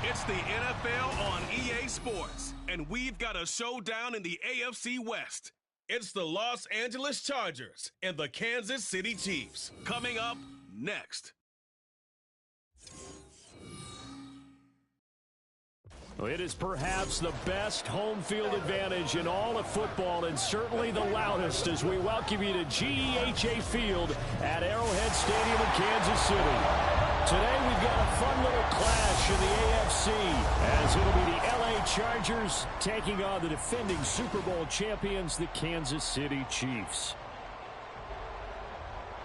It's the NFL on EA Sports, and we've got a showdown in the AFC West. It's the Los Angeles Chargers and the Kansas City Chiefs. Coming up next. It is perhaps the best home field advantage in all of football, and certainly the loudest, as we welcome you to GEHA Field at Arrowhead Stadium in Kansas City. Today we've got a fun little clash in the AFC, as it'll be the LA Chargers taking on the defending Super Bowl champions, the Kansas City Chiefs.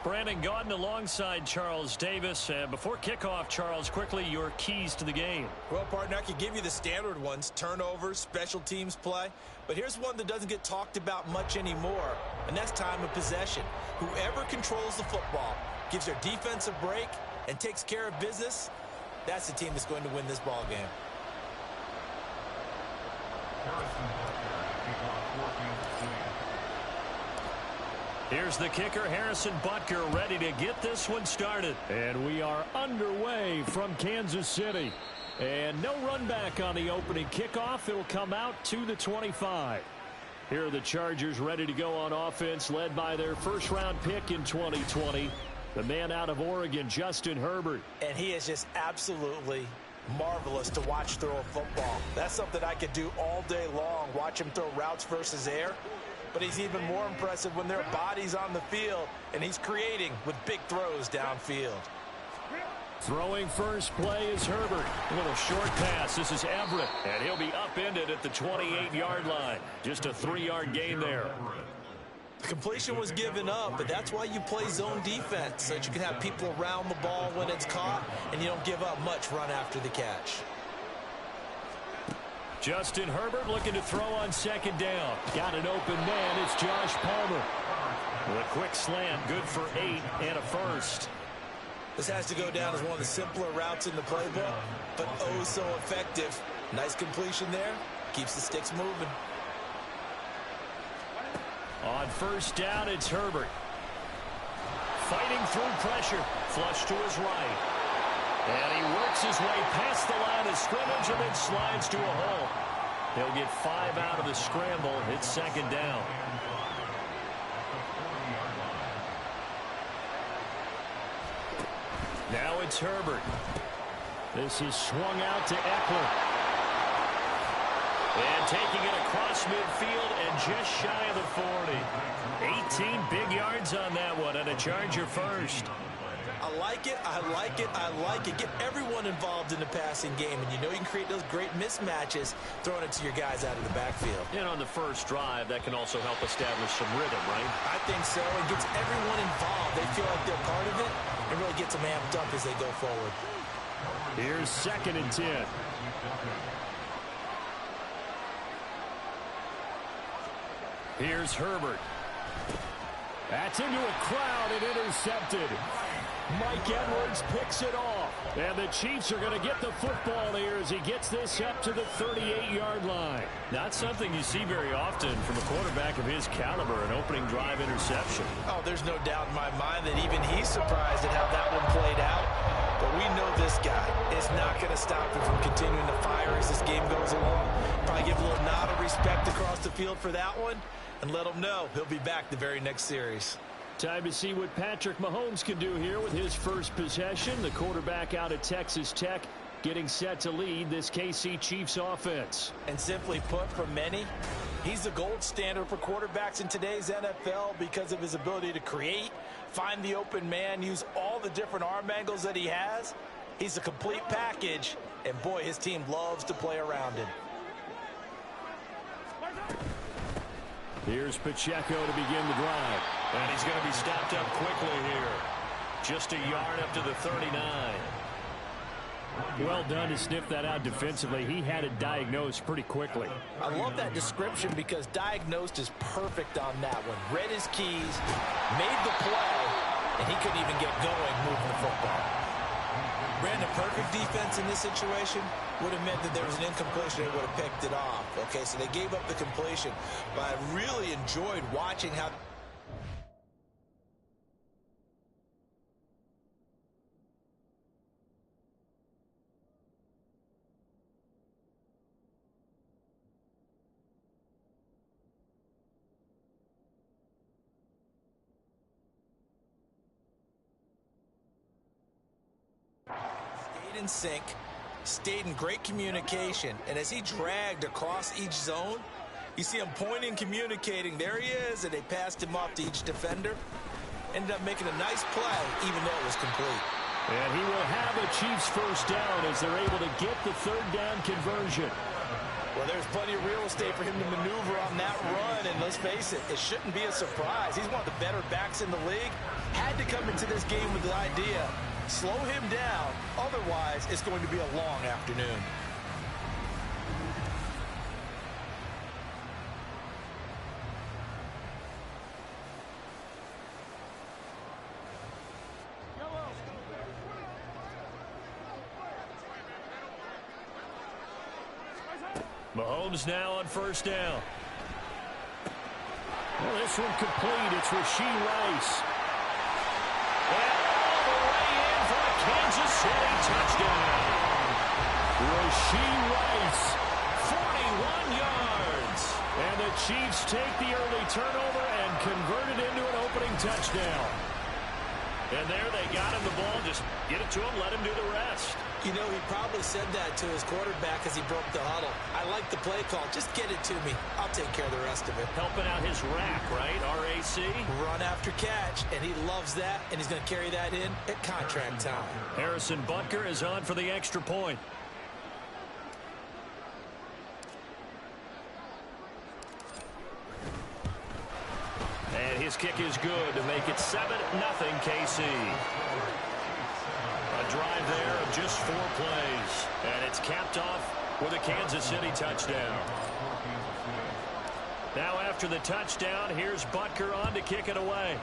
Brandon Gaudin alongside Charles Davis. Before kickoff, Charles, quickly your keys to the game. Well, partner, I could give you the standard ones, turnovers, special teams play. But here's one that doesn't get talked about much anymore, and that's time of possession. Whoever controls the football, gives their defense a break, and takes care of business, that's the team that's going to win this ball game. Here's the kicker, Harrison Butker, ready to get this one started. And we are underway from Kansas City. And no run back on the opening kickoff. It'll come out to the 25. Here are the Chargers ready to go on offense, led by their first-round pick in 2020, the man out of Oregon, Justin Herbert. And he is just absolutely marvelous to watch throw a football. That's something I could do all day long, watch him throw routes versus air. But he's even more impressive when there are bodies on the field, and he's creating with big throws downfield. Throwing first play is Herbert. A little short pass. This is Everett, and he'll be upended at the 28-yard line. Just a 3-yard gain there. The completion was given up, but that's why you play zone defense, so that you can have people around the ball when it's caught, and you don't give up much run after the catch. Justin Herbert looking to throw on second down. Got an open man. It's Josh Palmer. With a quick slant, good for 8 and a first. This has to go down as one of the simpler routes in the playbook, but oh so effective. Nice completion there. Keeps the sticks moving. On first down, it's Herbert. Fighting through pressure. Flush to his right. And he works his way past the line of scrimmage and then slides to a hole. He'll get 5 out of the scramble. It's second down. Now it's Herbert. This is swung out to Eckler. And taking it across midfield and just shy of the 40. 18 big yards on that one, and a Charger first. I like it, I like it, I like it. Get everyone involved in the passing game, and you know you can create those great mismatches throwing it to your guys out of the backfield. And on the first drive, that can also help establish some rhythm, right? I think so. It gets everyone involved. They feel like they're part of it, and really gets them amped up as they go forward. Here's 2nd and 10. Here's Herbert. That's into a crowd and intercepted. Mike Edwards picks it off. And the Chiefs are going to get the football here as he gets this up to the 38-yard line. Not something you see very often from a quarterback of his caliber, an opening drive interception. Oh, there's no doubt in my mind that even he's surprised at how that one played out. But we know this guy is not going to stop him from continuing to fire as this game goes along. Probably give a little nod of respect across the field for that one and let him know he'll be back the very next series. Time to see what Patrick Mahomes can do here with his first possession. The quarterback out of Texas Tech getting set to lead this KC Chiefs offense. And simply put, for many, he's the gold standard for quarterbacks in today's NFL because of his ability to create, find the open man, use all the different arm angles that he has. He's a complete package, and boy, his team loves to play around him. Here's Pacheco to begin the drive. And he's going to be stopped up quickly here. Just a yard up to the 39. Well done to sniff that out defensively. He had it diagnosed pretty quickly. I love that description because diagnosed is perfect on that one. Read his keys, made the play, and he couldn't even get going moving the football. Brandon, perfect defense in this situation would have meant that there was an incompletion. They would have picked it off. Okay, so they gave up the completion. But I really enjoyed watching how in sync, stayed in great communication, and as he dragged across each zone, you see him pointing, communicating. There he is, and they passed him off to each defender. Ended up making a nice play, even though it was complete. And he will have a Chiefs first down as they're able to get the third down conversion. Well, there's plenty of real estate for him to maneuver on that run, and let's face it, it shouldn't be a surprise. He's one of the better backs in the league. Had to come into this game with the idea, slow him down, otherwise it's going to be a long afternoon. Mahomes now on first down. Well, this one complete. It's Rashee Rice. And all the way in for a Kansas City touchdown. Rashee Rice, 41 yards. And the Chiefs take the early turnover and convert it into an opening touchdown. And there they got him the ball. Just get it to him, let him do the rest. You know, he probably said that to his quarterback as he broke the huddle. I like the play call. Just get it to me. I'll take care of the rest of it. Helping out his rack, right? RAC. Run after catch, and he loves that, and he's going to carry that in at contract time. Harrison Butker is on for the extra point. And his kick is good to make it 7-0 KC. A drive there of just 4 plays. And it's capped off with a Kansas City touchdown. Now after the touchdown, here's Butker on to kick it away.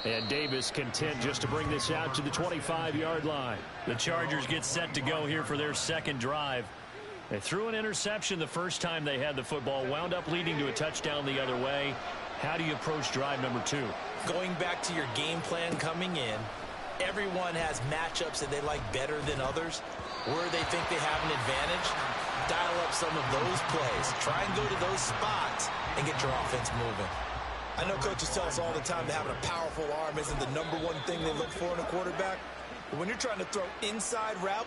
And Davis content just to bring this out to the 25-yard line. The Chargers get set to go here for their second drive. They threw an interception the first time they had the football, wound up leading to a touchdown the other way. How do you approach drive number 2? Going back to your game plan coming in, everyone has matchups that they like better than others. Where they think they have an advantage, dial up some of those plays. Try and go to those spots and get your offense moving. I know coaches tell us all the time that having a powerful arm isn't the number one thing they look for in a quarterback. But when you're trying to throw inside route,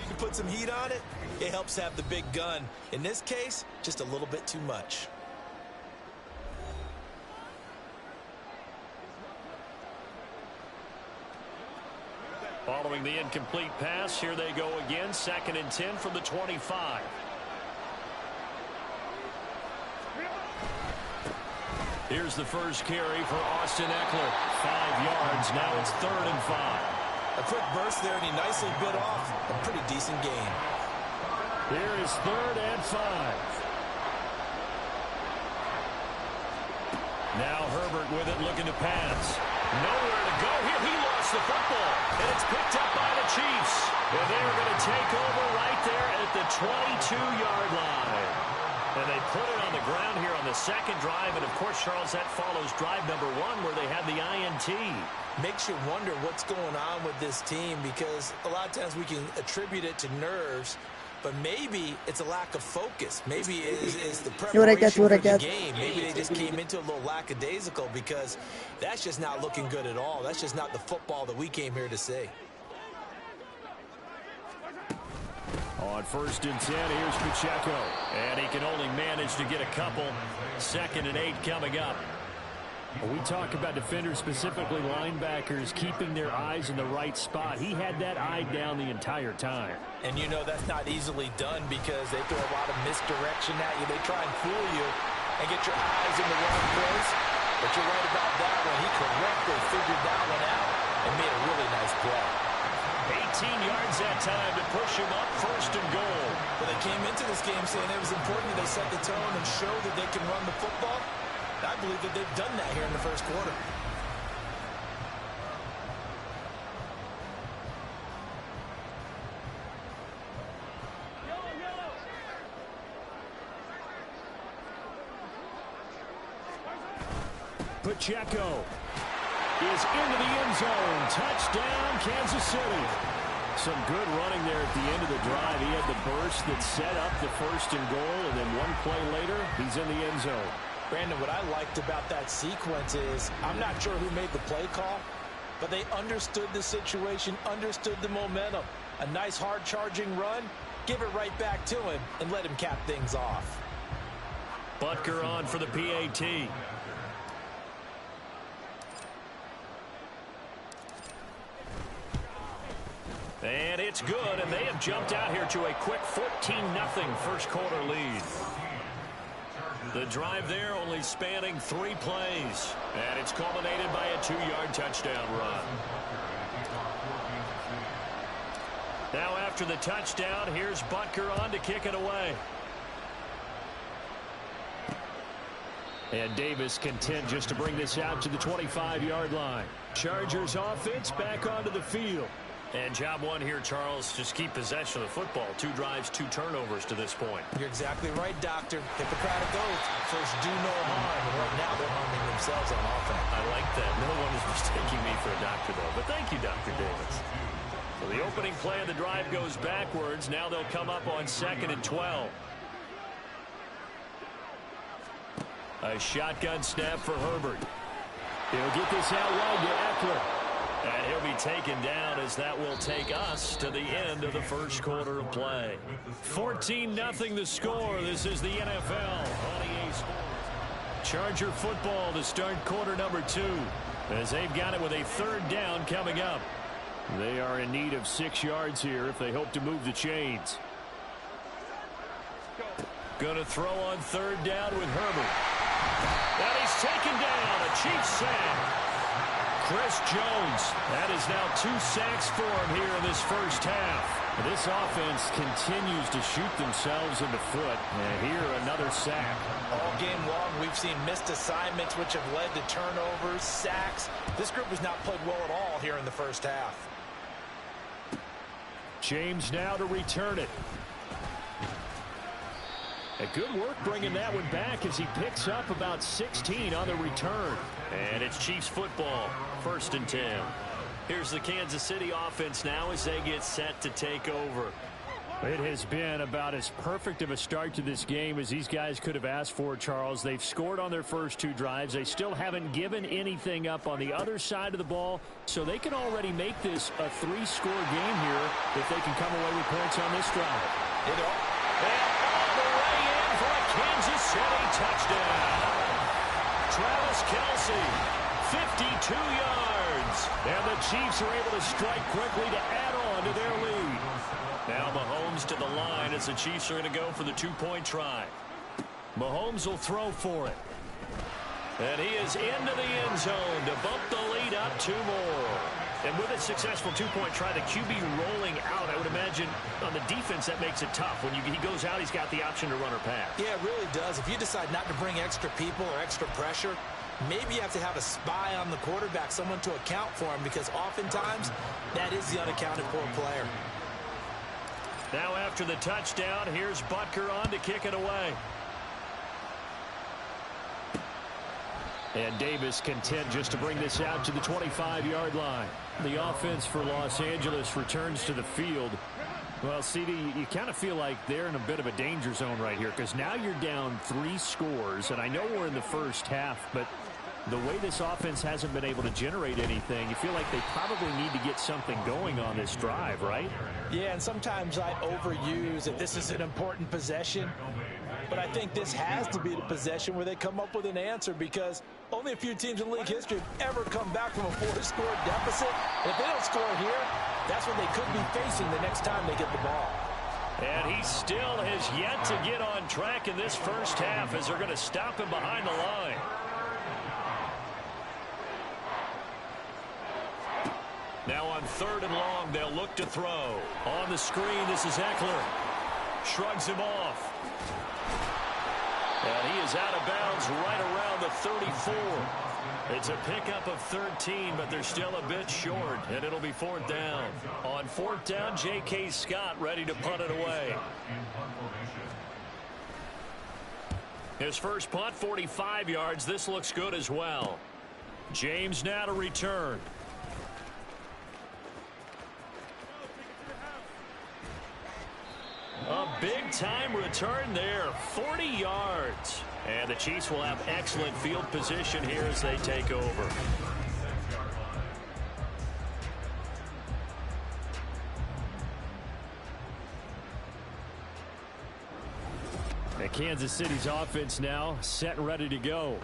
you put some heat on it, it helps have the big gun. In this case, just a little bit too much. Following the incomplete pass, here they go again. 2nd and 10 from the 25. Here's the first carry for Austin Eckler. 5 yards. Now it's 3rd and 5. A quick burst there, and he nicely bit off a pretty decent gain. Here is 3rd and 5. Now Herbert with it, looking to pass. Nowhere to go here. He lost the football, and it's picked up by the Chiefs. And they are going to take over right there at the 22-yard line. And they put it on the ground here on the second drive. And, of course, Charles, that follows drive number 1 where they had the INT. Makes you wonder what's going on with this team, because a lot of times we can attribute it to nerves, but maybe it's a lack of focus. Maybe it's the preparation for the game. Maybe they just came into a little lackadaisical, because that's just not looking good at all. That's just not the football that we came here to see. On 1st and 10, here's Pacheco. And he can only manage to get a couple. 2nd and 8 coming up. We talk about defenders, specifically linebackers, keeping their eyes in the right spot. He had that eye down the entire time. And you know that's not easily done, because they throw a lot of misdirection at you. They try and fool you and get your eyes in the wrong place. But you're right about that one. He correctly figured that one out and made a really nice play. 18 yards that time to push him up, 1st and goal. Well, they came into this game saying it was important that they set the tone and show that they can run the football. I believe that they've done that here in the first quarter. Pacheco is into the end zone. Touchdown, Kansas City. Some good running there at the end of the drive. He had the burst that set up the 1st and goal, and then one play later, he's in the end zone. Brandon, what I liked about that sequence is I'm not sure who made the play call, but they understood the situation, understood the momentum. A nice hard-charging run, give it right back to him, and let him cap things off. Butker on for the PAT. And it's good, and they have jumped out here to a quick 14-0 first quarter lead. The drive there only spanning 3 plays, and it's culminated by a 2-yard touchdown run. Now after the touchdown, here's Butker on to kick it away. And Davis content just to bring this out to the 25-yard line. Chargers offense back onto the field. And job one here, Charles, just keep possession of the football. 2 drives, 2 turnovers to this point. You're exactly right, Doctor. Hippocratic oath. First, do no harm. And right now, they're harming themselves on offense. I like that. No one is mistaking me for a doctor, though. But thank you, Dr. Davis. So the opening play of the drive goes backwards. Now they'll come up on 2nd and 12. A shotgun snap for Herbert. He'll get this out wide to Eckler. And he'll be taken down as that will take us to the end of the first quarter of play. 14-0 the score. This is the NFL on EA Sports. Charger football to start quarter number 2 as they've got it with a 3rd down coming up. They are in need of 6 yards here if they hope to move the chains. Going to throw on 3rd down with Herbert. And he's taken down. A Chiefs sack. Chris Jones, that is now 2 sacks for him here in this first half. This offense continues to shoot themselves in the foot. And here, another sack. All game long, we've seen missed assignments, which have led to turnovers, sacks. This group has not played well at all here in the first half. James now to return it. A good work bringing that one back as he picks up about 16 on the return. And it's Chiefs football, 1st and 10. Here's the Kansas City offense now as they get set to take over. It has been about as perfect of a start to this game as these guys could have asked for, Charles. They've scored on their first 2 drives. They still haven't given anything up on the other side of the ball, so they can already make this a 3-score game here if they can come away with points on this drive. And all the way in for a Kansas City touchdown. Travis Kelce, 52 yards. And the Chiefs are able to strike quickly to add on to their lead. Now Mahomes to the line as the Chiefs are going to go for the 2-point try. Mahomes will throw for it. And he is into the end zone to bump the lead up 2 more. And with a successful 2-point try, the QB rolling out, I would imagine on the defense that makes it tough. When he goes out, he's got the option to run or pass. Yeah, it really does. If you decide not to bring extra people or extra pressure, maybe you have to have a spy on the quarterback, someone to account for him, because oftentimes that is the unaccounted for player. Now after the touchdown, here's Butker on to kick it away. And Davis content just to bring this out to the 25-yard line. The offense for Los Angeles returns to the field. Well, CD, you kind of feel like they're in a bit of a danger zone right here because now you're down 3 scores, and I know we're in the first half, but the way this offense hasn't been able to generate anything, you feel like they probably need to get something going on this drive, right? Yeah, and sometimes I overuse that this is an important possession, but I think this has to be the possession where they come up with an answer because only a few teams in league history have ever come back from a 4-score deficit. And if they don't score here, that's what they could be facing the next time they get the ball. And he still has yet to get on track in this first half as they're going to stop him behind the line. Now on 3rd and long, they'll look to throw. On the screen, this is Eckler. Shrugs him off. And he is out of bounds right around the 34. It's a pickup of 13, but they're still a bit short, and it'll be 4th down. On 4th down, J.K. Scott ready to punt it away. His first punt, 45 yards. This looks good as well. James now to return. A big-time return there, 40 yards. And the Chiefs will have excellent field position here as they take over. And Kansas City's offense now set and ready to go.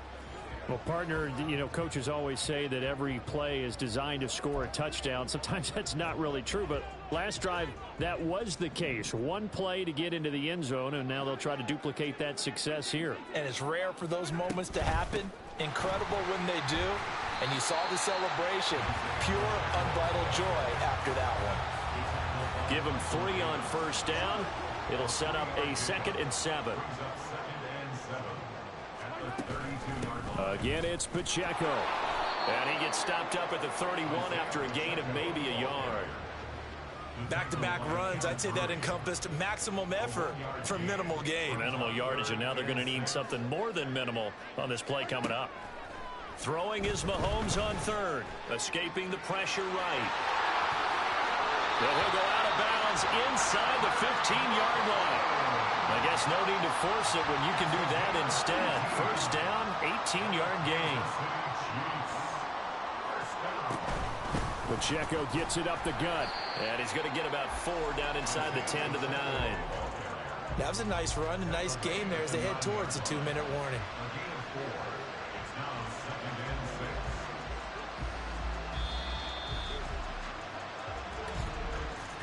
Well, partner, coaches always say that every play is designed to score a touchdown. Sometimes that's not really true, but last drive, that was the case. One play to get into the end zone, and now they'll try to duplicate that success here. And it's rare for those moments to happen. Incredible when they do. And you saw the celebration. Pure, unbridled joy after that one. Give them 3 on 1st down. It'll set up a 2nd and 7. Again, it's Pacheco. And he gets stopped up at the 31 after a gain of maybe a yard. Back-to-back runs, I'd say that encompassed maximum effort for minimal gain. Minimal yardage, and now they're going to need something more than minimal on this play coming up. Throwing is Mahomes on 3rd. Escaping the pressure right. And he'll go out of bounds inside the 15-yard line. I guess no need to force it when you can do that instead. 1st down, 18-yard gain. Pacheco gets it up the gut. And he's going to get about 4 down inside the 10 to the 9. That was a nice run, a nice game there as they head towards the 2-minute warning.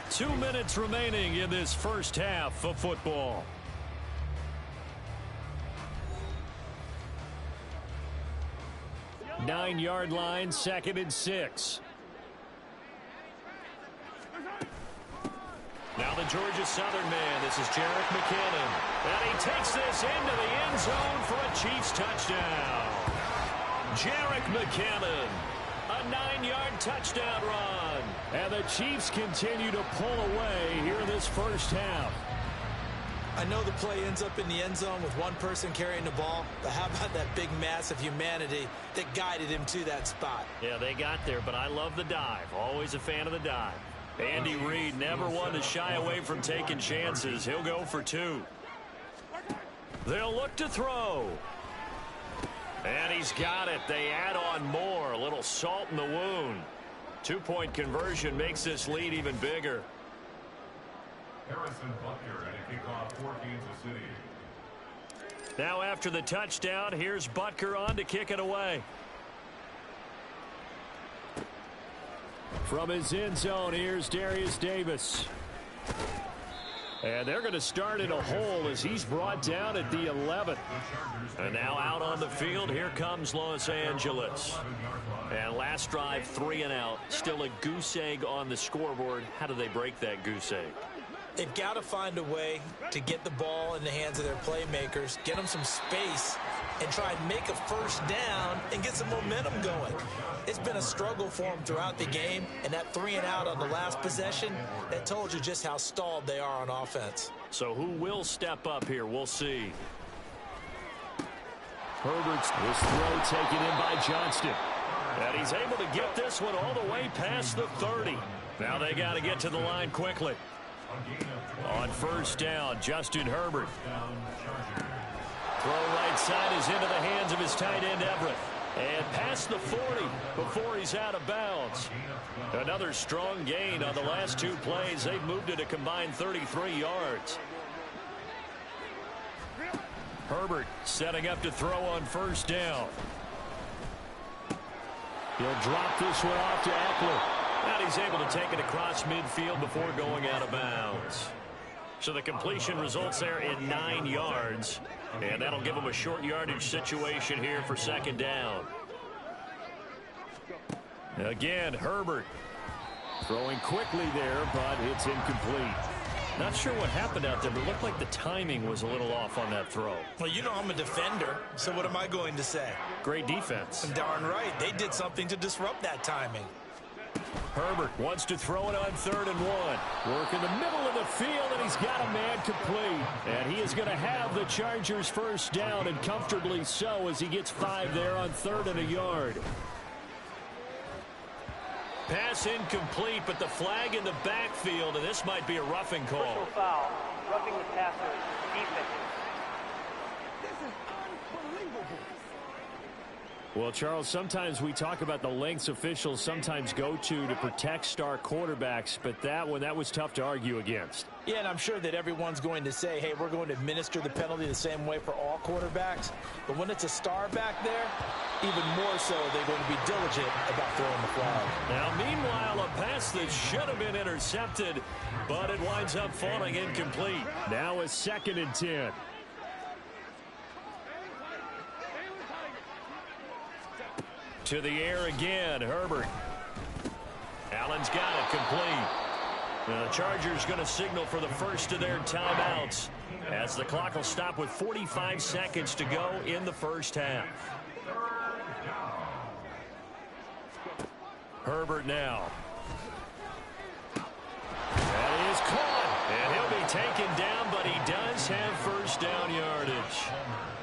Two minutes remaining in this first half of football. Nine-yard line, 2nd and 6. Now the Georgia Southern man. This is Jerick McKinnon. And he takes this into the end zone for a Chiefs touchdown. Jerick McKinnon. A 9-yard touchdown run. And the Chiefs continue to pull away here in this first half. I know the play ends up in the end zone with one person carrying the ball, but how about that big mass of humanity that guided him to that spot? Yeah, they got there, but I love the dive. Always a fan of the dive. Andy Reid never one to shy away from taking chances. He'll go for 2. They'll look to throw. And he's got it. They add on more. A little salt in the wound. 2-point conversion makes this lead even bigger. Harrison Butker and a kickoff for Kansas City. Now after the touchdown, here's Butker on to kick it away. From his end zone, here's Darius Davis. And they're going to start in a hole as he's brought down at the 11. And now out on the field, here comes Los Angeles. And last drive, 3 and out. Still a goose egg on the scoreboard. How do they break that goose egg? They've got to find a way to get the ball in the hands of their playmakers, get them some space, and try and make a first down and get some momentum going. It's been a struggle for them throughout the game, and that 3 and out on the last possession, that told you just how stalled they are on offense. So who will step up here? We'll see. Herbert's this throw taken in by Johnston. And he's able to get this one all the way past the 30. Now they got to get to the line quickly. On first down, Justin Herbert. Throw right side is into the hands of his tight end, Everett. And past the 40 before he's out of bounds. Another strong gain on the last 2 plays. They've moved it a combined 33 yards. Herbert setting up to throw on first down. He'll drop this one off to Eckler. And he's able to take it across midfield before going out of bounds. So the completion results there in 9 yards. And that'll give him a short yardage situation here for second down. Again, Herbert. Throwing quickly there, but it's incomplete. Not sure what happened out there, but it looked like the timing was a little off on that throw. Well, you know I'm a defender, so what am I going to say? Great defense. Darn right. They did something to disrupt that timing. Herbert wants to throw it on 3rd and 1. Work in the middle of the field, and he's got a man complete. And he is going to have the Chargers first down, and comfortably so, as he gets 5 there on 3rd and a yard. Pass incomplete, but the flag in the backfield, and this might be a roughing call. Personal foul, roughing the passer, defense. Well, Charles, sometimes we talk about the lengths officials sometimes go to protect star quarterbacks, but that was tough to argue against. Yeah, and I'm sure that everyone's going to say, hey, we're going to administer the penalty the same way for all quarterbacks. But when it's a star back there, even more so, they're going to be diligent about throwing the flag. Now, meanwhile, a pass that should have been intercepted, but it winds up falling incomplete. Now a 2nd and 10. To the air again, Herbert. Allen's got it complete. Now the Chargers going to signal for the first of their timeouts as the clock will stop with 45 seconds to go in the first half. Herbert now. That is caught, and he'll be taken down, but he does have first down yardage.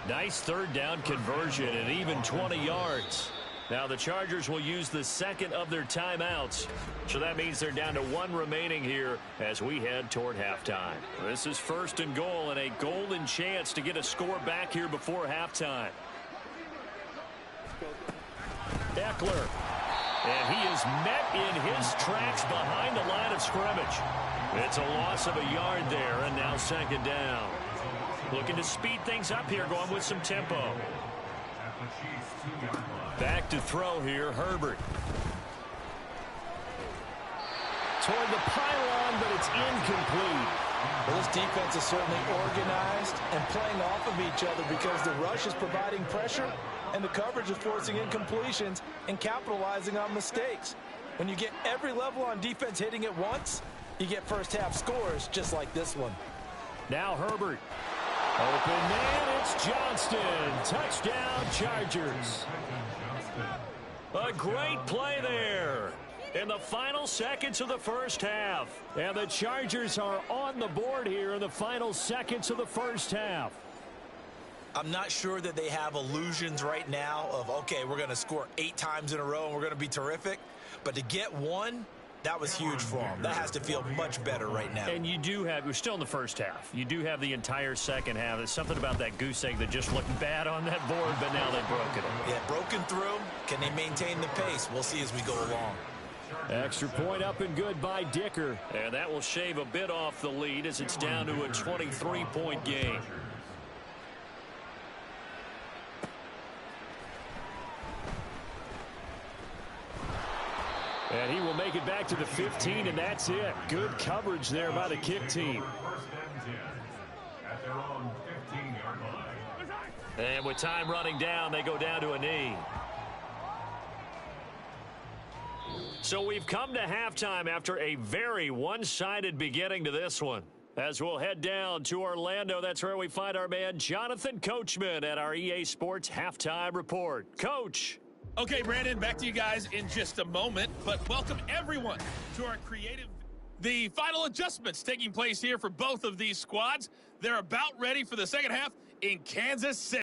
Nice 3rd down conversion and even 20 yards. Now the Chargers will use the 2nd of their timeouts. So that means they're down to 1 remaining here as we head toward halftime. This is 1st and goal and a golden chance to get a score back here before halftime. Eckler. And he is met in his tracks behind the line of scrimmage. It's a loss of a yard there, and now 2nd down. Looking to speed things up here, going with some tempo. Back to throw here, Herbert. Toward the pylon, but it's incomplete. Well, this defense is certainly organized and playing off of each other because the rush is providing pressure and the coverage is forcing incompletions and capitalizing on mistakes. When you get every level on defense hitting at once, you get first half scores just like this one. Now Herbert. Open man, it's Johnston. Touchdown, Chargers. A great play there in the final seconds of the first half. And the Chargers are on the board here in the final seconds of the first half. I'm not sure that they have illusions right now of, okay, we're going to score 8 times in a row and we're going to be terrific. But to get 1, that was huge for them. That has to feel much better right now. And you do have, we're still in the first half. You do have the entire second half. There's something about that goose egg that just looked bad on that board, but now they've broken it. Yeah, broken through. Can they maintain the pace? We'll see as we go along. Extra point up and good by Dicker. And that will shave a bit off the lead as it's down to a 23-point game. And he will make it back to the 15, and that's it. Good coverage there by the kick team. And with time running down, they go down to a knee. So we've come to halftime after a very one-sided beginning to this one. As we'll head down to Orlando, that's where we find our man Jonathan Coachman at our EA Sports Halftime Report. Coach. Okay, Brandon, back to you guys in just a moment, but welcome everyone to our creative. The final adjustments taking place here for both of these squads. They're about ready for the second half in Kansas City.